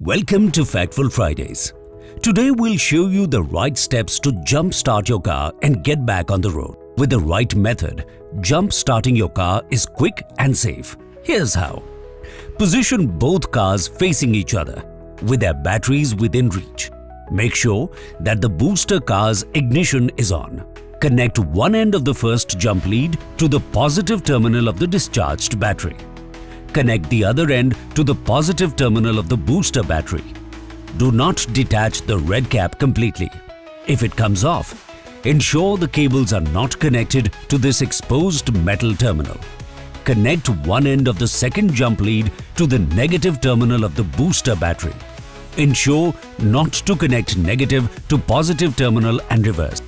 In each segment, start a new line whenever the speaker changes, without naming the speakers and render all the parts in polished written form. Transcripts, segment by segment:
Welcome to Factful Fridays. Today we'll show you the right steps to jump-start your car and get back on the road. With the right method, jump-starting your car is quick and safe. Here's how. Position both cars facing each other, with their batteries within reach. Make sure that the booster car's ignition is on. Connect one end of the first jump lead to the positive terminal of the discharged battery. Connect the other end to the positive terminal of the booster battery. Do not detach the red cap completely. If it comes off, ensure the cables are not connected to this exposed metal terminal. Connect one end of the second jump lead to the negative terminal of the booster battery. Ensure not to connect negative to positive terminal and reverse.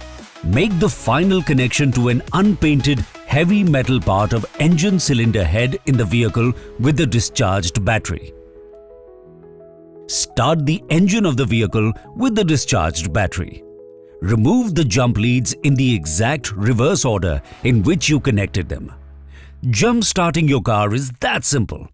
Make the final connection to an unpainted heavy metal part of engine cylinder head in the vehicle with the discharged battery. Start the engine of the vehicle with the discharged battery. Remove the jump leads in the exact reverse order in which you connected them. Jump-starting your car is that simple.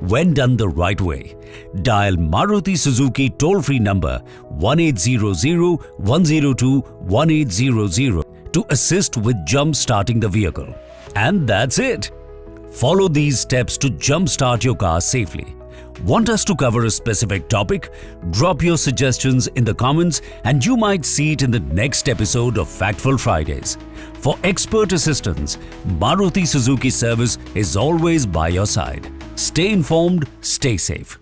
When done the right way, dial Maruti Suzuki toll-free number 1800-102-1800 to assist with jump-starting the vehicle. And that's it! Follow these steps to jump-start your car safely. Want us to cover a specific topic? Drop your suggestions in the comments and you might see it in the next episode of Factful Fridays. For expert assistance, Maruti Suzuki service is always by your side. Stay informed, stay safe.